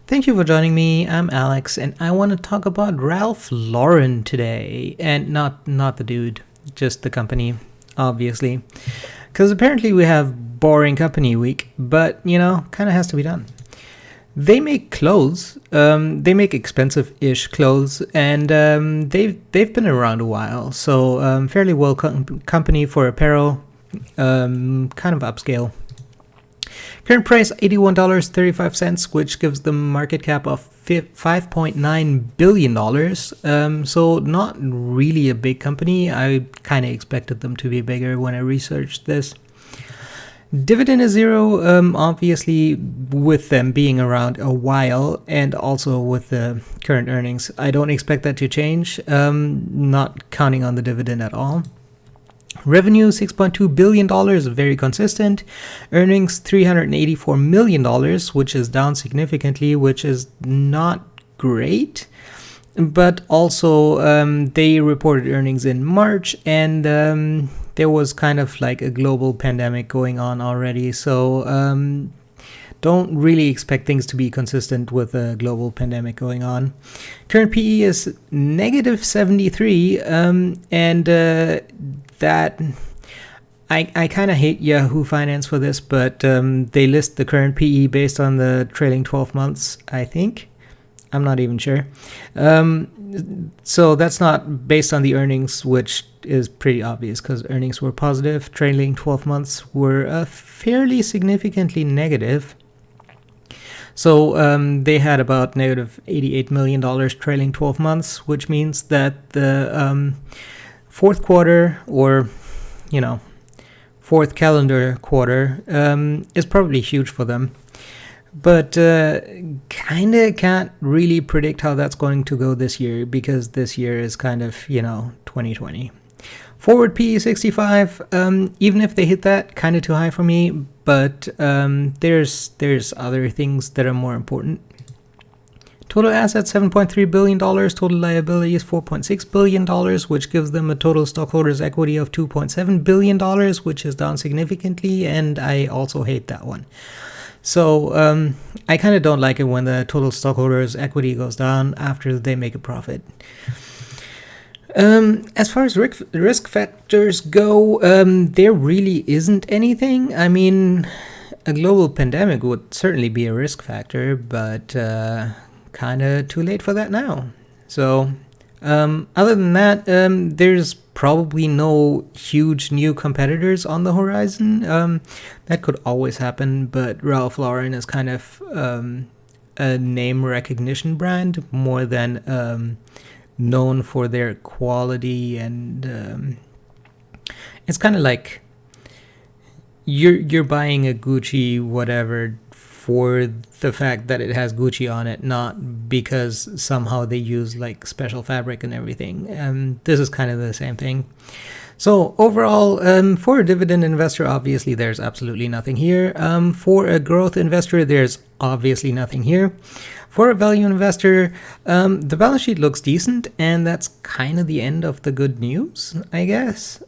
Thank you for joining me. I'm Alex, and I want to talk about Ralph Lauren today, and not the dude, just the company, obviously, because apparently we have boring company week, but kind of has to be done. They make clothes. They make expensive-ish clothes, and they've been around a while, so fairly well company for apparel, kind of upscale. Current price $81.35, which gives them market cap of $5.9 billion. So not really a big company. I kind of expected them to be bigger when I researched this. Dividend is zero, obviously with them being around a while and also with the current earnings. I don't expect that to change, not counting on the dividend at all. Revenue $6.2 billion, very consistent. Earnings $384 million, which is down significantly, which is not great. But also they reported earnings in March, and there was kind of like a global pandemic going on already. So don't really expect things to be consistent with a global pandemic going on. Current PE is negative 73, and that I kind of hate Yahoo Finance for this, but they list the current PE based on the trailing 12 months, I think. I'm not even sure. So that's not based on the earnings, which is pretty obvious because earnings were positive. Trailing 12 months were fairly significantly negative. So they had about negative $88 million trailing 12 months, which means that the fourth quarter, or fourth calendar quarter, is probably huge for them. But kind of can't really predict how that's going to go this year, because this year is kind of 2020. Forward PE 65, even if they hit that, kind of too high for me, but there's other things that are more important. Total assets $7.3 billion, total liabilities $4.6 billion, which gives them a total stockholders' equity of $2.7 billion, which is down significantly, and I also hate that one. So I kind of don't like it when the total stockholders' equity goes down after they make a profit. As far as risk factors go, there really isn't anything. I mean, a global pandemic would certainly be a risk factor, but kind of too late for that now. So other than that, there's probably no huge new competitors on the horizon. That could always happen, but Ralph Lauren is kind of a name recognition brand more than known for their quality, and it's kind of like you're buying a Gucci whatever for the fact that it has Gucci on it, not because somehow they use like special fabric and everything. This is kind of the same thing. So overall, for a dividend investor, obviously there's absolutely nothing here. For a growth investor, there's obviously nothing here. For a value investor, the balance sheet looks decent, and that's kind of the end of the good news, I guess.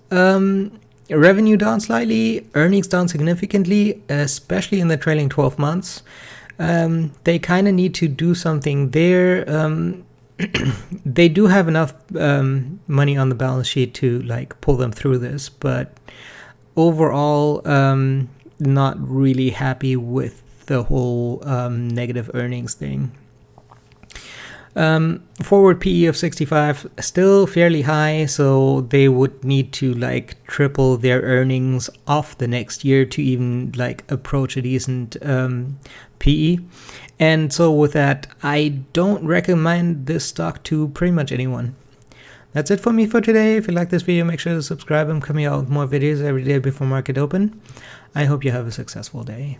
Revenue down slightly, earnings down significantly, especially in the trailing 12 months. They kind of need to do something there. They do have enough money on the balance sheet to like pull them through this, but overall, not really happy with the whole negative earnings thing. Forward PE of 65, still fairly high, so they would need to like triple their earnings off the next year to even like approach a decent PE. And so with that, I don't recommend this stock to pretty much anyone. That's it for me for today. If you like this video, make sure to subscribe. I'm coming out with more videos every day before market open. I hope you have a successful day.